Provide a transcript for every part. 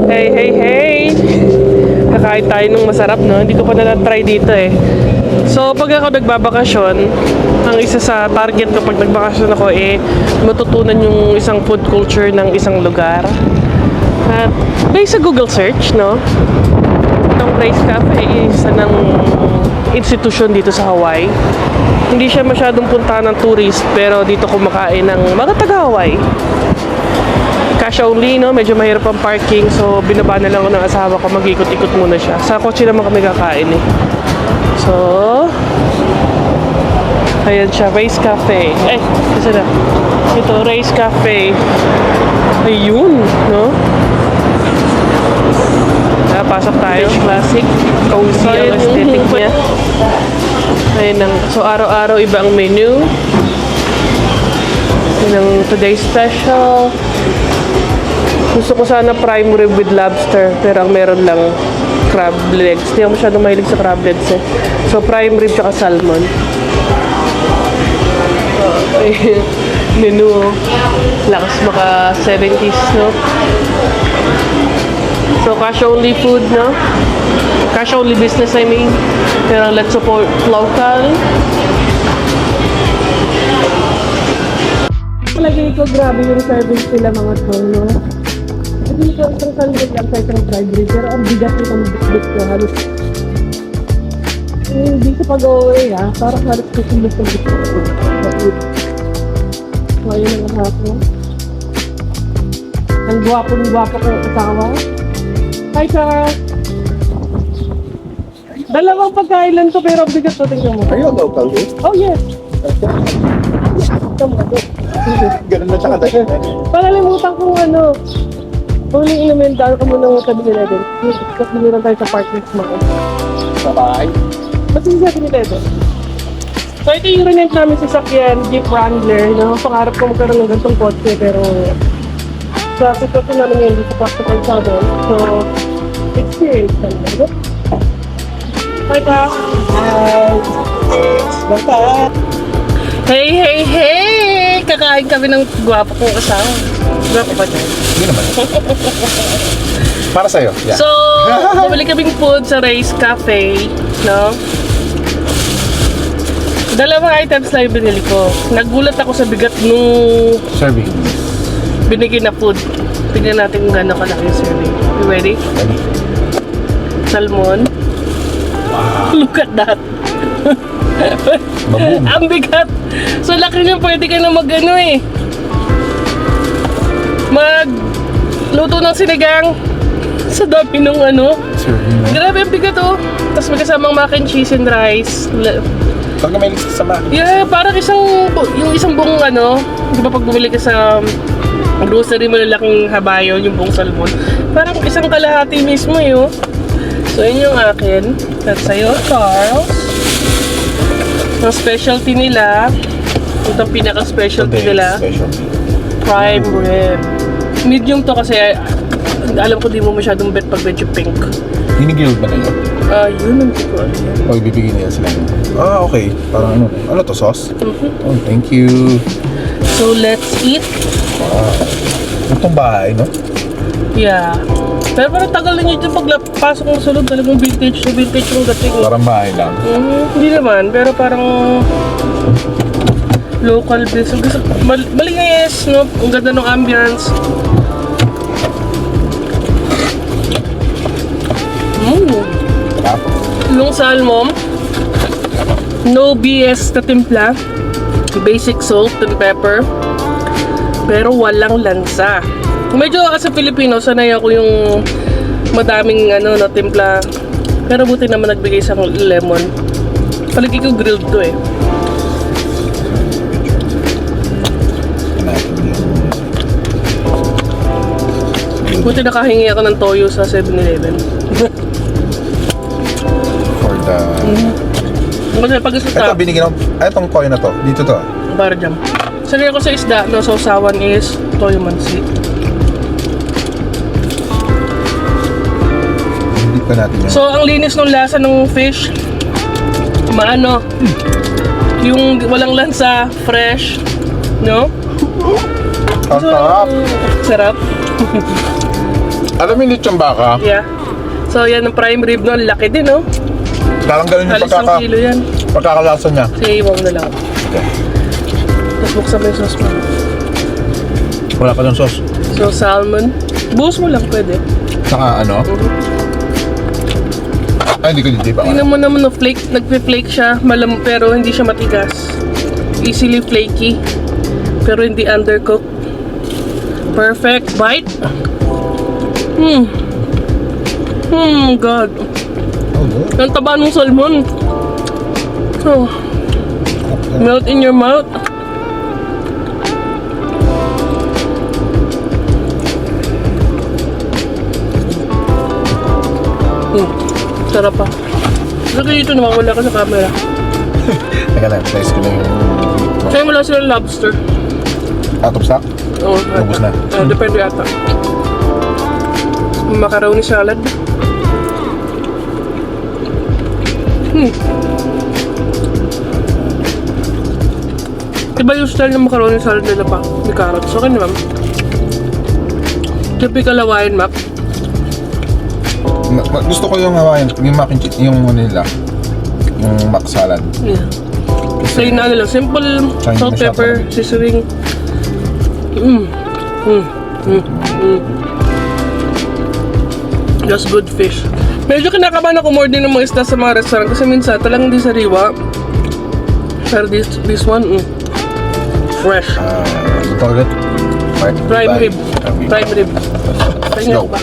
Hey, hey, hey! Kakain tayo ng masarap, no? Hindi ko pa na-try dito eh. So, pag ako nagbabakasyon, ang isa sa target ko pag nagbakasyon ako eh, matutunan yung isang food culture ng isang lugar. At based sa Google search, no? Itong Rice Cafe is isa ng institusyon dito sa Hawaii. Hindi siya masyadong puntahan ng tourist, pero dito kumakain ng mga taga-Hawaii. Cash only, no? Medyo mahirap ang parking, so binaba na lang ako ng asawa ko, mag-ikot-ikot muna siya. Sa kotse naman kami kakain eh. So, ayan siya, Rice Cafe. Kasi na. Ito, Rice Cafe. Ayun, no? Pasok tayo. Classic. Cozy ang aesthetic niya. Ayun ang, so araw-araw iba ang menu. Yun ang today's special. Gusto ko sana prime rib with lobster, pero ang meron lang crab legs. Hindi ako masyadong mahilig sa crab legs eh. So prime rib tsaka salmon. Menu. Lakas maka 70s, no? So cash only food, no? Cash only business, I mean. Pero let's support local. Palagi ko, grabe yung service nila mga tol, no? Hindi ko isang sandal lang sa isang fried rib, pero ang bigat nitong bit ko, halos hindi ko pag-away ha, parang halos kusunod sa bit ko. So ayun ang hapon. Ang gwapo-gwapo ko yung kasama. Hi Charles! Dalawang pagkain lang to pero ang bigat to, tingnan mo. Are you a local here? Oh yes! Ganun na siya katayo. Pangalimutan kong ano, kung inumin, dahil ka muna ng tabi nila din. Kasi nila tayo sa park next month. Sa bahay. Ba't hindi sabi nila din? So ito yung rinent namin sa sakyan, Jeep Wrangler. No? Pangarap ko magkaroon ng gantong kotse pero sa sitwasyon namin ngayon, hindi ko practical sa doon. So, experience talaga. Hi pa! Hi! Basta! Hey, hey, hey! Kakain kami ng gwapo kong kasama. Gwapo ba tayo? Hindi naman. Para sa'yo. Yeah. So, bumili kaming food sa Rice Cafe, no? Dalawang items lang yung binili ko. Nagulat ako sa bigat nung Serving. binigay na food. Tingnan natin kung gano'n kalaki yung serving. You ready? Ready? Salmon. Wow. Look at that. Baboom. Ang bigat. So, laki niya pwede ka na mag-ano eh. Luto ng sinigang sa dami ng ano. Serving. Grabe ang bigat oh. Tapos may kasamang mac and cheese and rice. Pag may list sa mac. Yeah, parang yung isang buong ano, di ba pag bumili ka sa grocery malalaking habayon, yung buong salmon, parang isang kalahati mismo yun. So yun yung akin. That's sa'yo, Charles. Ang specialty nila, ito ang pinaka-specialty nila, Specialty. prime rib. Medium to kasi alam ko di mo masyadong bet pag medyo pink. Hinigild ba nila? Yun ang ko ano yan. O ibibigay nila sila. Okay. Parang ano. Ano to, sauce? Oh, thank you. So let's eat. Itong bahay, no? Yeah. Pero parang tagal na nyo dyan pagpasok mo sa loob, talagang vintage na vintage yung dating. Parang bahay lang. Hindi naman, pero parang local business. Malinis, no? Ang ganda ng ambience. Tap. Yung salmon, no BS na timpla. Basic salt and pepper. Pero walang lansa. Medyo kasi Filipino, sanay ako yung madaming ano na timpla. Pero buti naman nagbigay sa lemon. Palagi ko grilled to eh. Buti nakahingi ako ng toyo sa 7-Eleven. For the... Kasi pag gusto Ito, binigyan ako. Itong toy na to. Dito to. para dyan. Sanay ako sa isda, no, sausawan is toyo mansi. Hindi pa natin yan. So, ang linis ng lasa ng fish, maano, yung walang lansa, fresh, no? Ang sarap. Sarap. Alam mo yung lechong baka? Yeah. So, yan ang prime rib, no? Laki din, no? Parang ganun yung Halos ng kilo yan. pagkakalasa niya. Sige, iwan mo na lang. Okay. Tapos buksan mo yung sauce mo. Wala pa ng sauce. So, salmon. Buhos mo lang, pwede. Saka ano? Ay, hindi ko hindi ba? Tingnan mo naman, no? Flake. Nagpe-flake siya. Pero hindi siya matigas. Easily flaky. Pero hindi undercooked. Perfect bite. God. Oh, good. Ang taba ng salmon. Oh. Melt in your mouth. Sarap pa. Lagi dito nawawala ka sa camera. Teka lang, size ko na yung... Kaya wala silang lobster. Out of stock? Oo, Ubus na. Depende ata. Macaroni salad. Iba yung style ng macaroni salad nila pa. May carrots. Okay naman. Typical Hawaiian map. Gusto ko yung Hawaiian, yung mac and cheese, yung ano nila. Yung mac salad. Yeah. Plain na lang. Simple Chinese salt, na siya pepper, talaga. seasoning. Just good fish. Medyo kinakabahan ako more din ng mga isda sa mga restaurant kasi minsan talagang hindi sariwa. Pero this one, fresh. Ito ulit. Prime rib. Prime rib. Kanya Go. ba?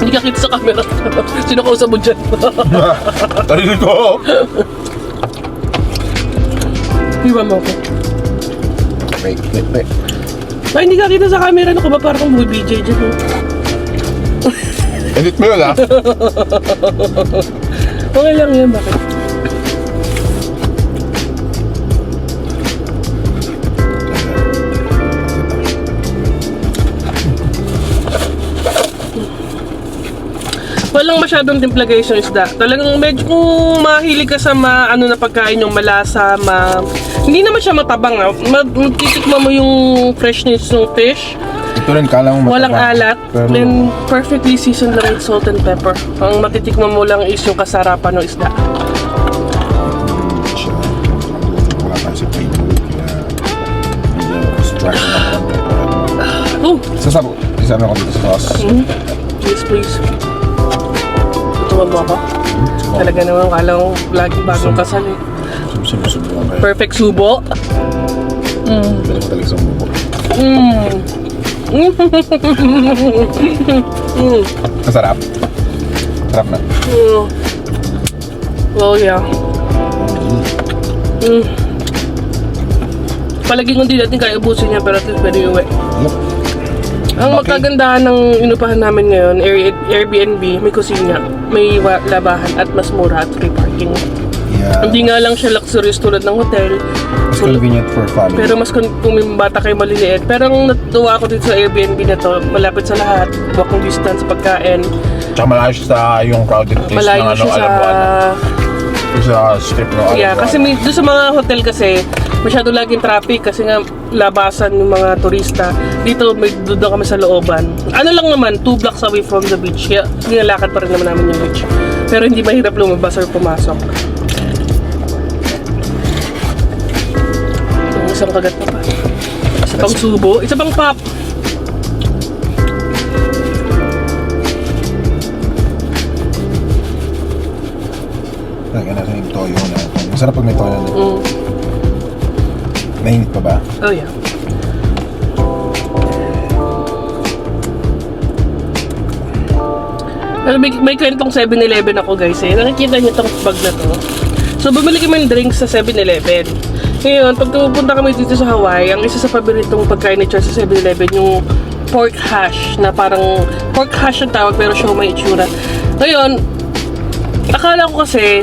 Hindi ka kita sa camera. Sino kausap mo dyan? Tarinig ko! Iwan mo ako. Wait. Ay, hindi ka kita sa camera. Ano ka ba? Parang kang BJ dyan. Edit mo yun, ha? Okay lang yan. Bakit? Walang masyadong timpla guys yung isda. Talagang medyo kung mahilig ka sa ano na pagkain yung malasa, hindi naman siya matabang. Titikman mo yung freshness ng fish. Ito rin, kala mo mataba. Walang alat. Pero, Then perfectly seasoned lang with salt and pepper. Ang matitikman mo lang is yung kasarapan ng isda. siya. Wala tayo sa table. Kaya, medyo strike na konti. Oh! Isama ko dito sa sauce. Yes, please. Tutuwan mo ako. Talaga naman, kalang laging bagong kasal eh. Subo lang kayo. Perfect subo. Pwede mo talaga sa mubo. Masarap. Sarap na. Oh yeah. Palagi kung di natin kaya ubusin niya pero at least pwede uwi. Yup. Ang Okay. magkagandahan ng inupahan namin ngayon, Airbnb, may kusina, may labahan at mas mura at free parking. Yeah. Hindi nga lang siya luxurious tulad ng hotel. Mas convenient for family. Pero mas kung may bata kayo maliliit. Pero ang natuwa ko dito sa Airbnb na to, malapit sa lahat, walking distance, pagkain. Tsaka malayo siya sa yung crowded place Malayo ng siya sa... sa strip ng Yeah, kasi doon sa mga hotel kasi, masyado laging traffic kasi nga labasan yung mga turista. Dito may doon kami sa looban. Ano lang naman, 2 blocks away from the beach. Kaya nilalakad pa rin naman namin yung beach. Pero hindi mahirap lumabas or pumasok. Yung isang kagat na pa. Isa pang subo, isa pang pop. Lagyan natin yung toyo na. Masarap pag may toyo na. Mainit pa ba? Oh yeah. May kwentong 7-Eleven ako guys eh. Nakikita niyo itong bag na to. So bumili kami ng drinks sa 7-Eleven. Ngayon, pag pupunta kami dito sa Hawaii, ang isa sa paboritong pagkain ni Charles sa 7-Eleven yung pork hash na parang pork hash ang tawag pero siomai itsura. Ngayon, akala ko kasi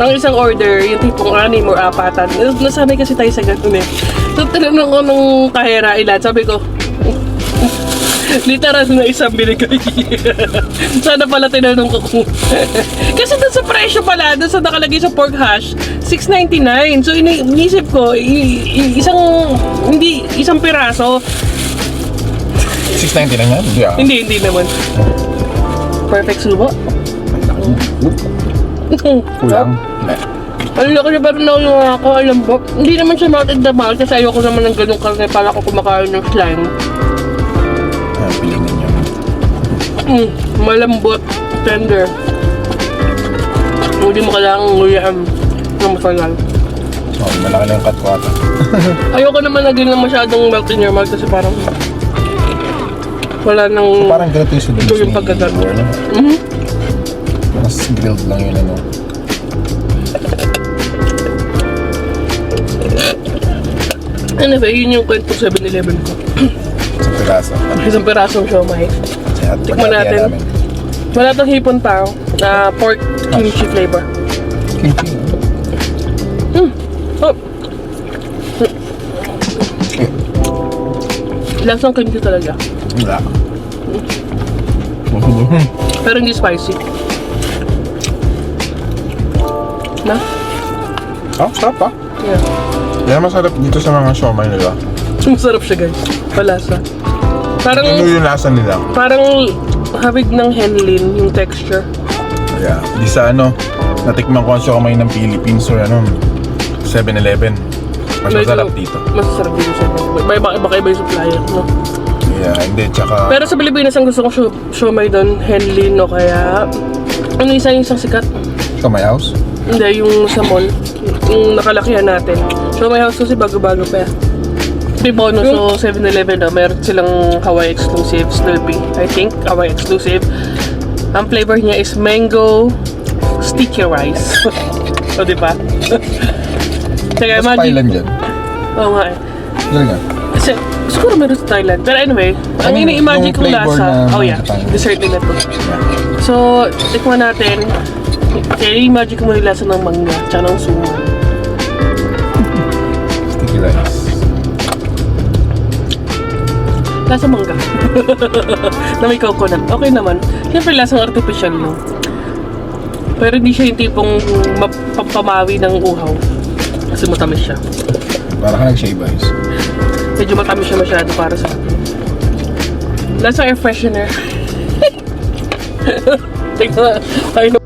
ang isang order, yung tipong 6 or 4. Nasanay kasi tayo sa ganun eh. So tinanong ko nung kahera ilan, sabi ko, literal na isang binigay. Sana pala tinanong ko kung... Kasi dun sa presyo pala, dun sa nakalagay sa pork hash, $6.99. So inisip ko, isang piraso, 690 lang yan? Hindi ah. Hindi naman. Perfect subo. Kulang. Hindi. Ang laki na parang nakakakalambot. Hindi naman siya natin damahal kasi ayoko naman ng ganung karne para ako kumakain ng slime. Pilingin nyo. Malambot, tender. Hindi mo kailangang nguyaan ng masagal. Oh, malaki lang yung cut ko ata. Ayoko naman lagyan ng masyadong melt in your mouth kasi parang wala nang... So, parang ganito yung ito yung pagkagat. no? Mas grilled lang yun ano. Anyway, yun yung kwento 7-Eleven ko. Sa piraso. Isang pirasong siomai. At Tikman natin. Wala tong hipon pa na pork kimchi flavor. Kimchi. Oh. Lasang kimchi talaga. Wala. Pero hindi spicy. Na? Oh, sarap ah. Yeah. Yan masarap dito sa mga siomay nila. Masarap siya guys. Palasa. Parang, Ano yung lasa nila? parang habig ng henlin yung texture. Yeah. Di sa ano, natikman ko ang siomay ng Philippines or ano, 7-Eleven. Mas masarap dito. Masarap dito sa iba yung supplier, no? Yeah, hindi, tsaka... Pero sa Pilipinas, ang gusto kong siomay doon, henlin o kaya... Ano yung isang sikat? Siomay house? Hindi, yung sa mall. Yung nakalakihan natin. Siomay house kasi bago-bago pa. May bonus, so 7-Eleven na, meron silang Hawaii exclusive Slurpee. I think, Hawaii exclusive. Ang flavor niya is mango sticky rice. O, di ba? Teka, Mas Thailand dyan. Oo nga eh. Galing nga. Kasi, siguro meron sa Thailand. Pero anyway, ang Yung ini-imagine kong flavor lasa, na oh yeah, sa Thailand. dessert nila to. Yeah. So, tikman natin. Kaya i-imagine ko mo yung lasa ng mangga, tsaka ng sumo. Sticky rice. Lasa mangga. Na may coconut. Okay naman. Siyempre lasang artificial, no? Pero hindi siya yung tipong mapapamawi ng uhaw. Kasi matamis siya. Para ka nag-shave ice. Medyo matamis siya masyado para sa akin. Lasang air freshener. Tingnan, ayun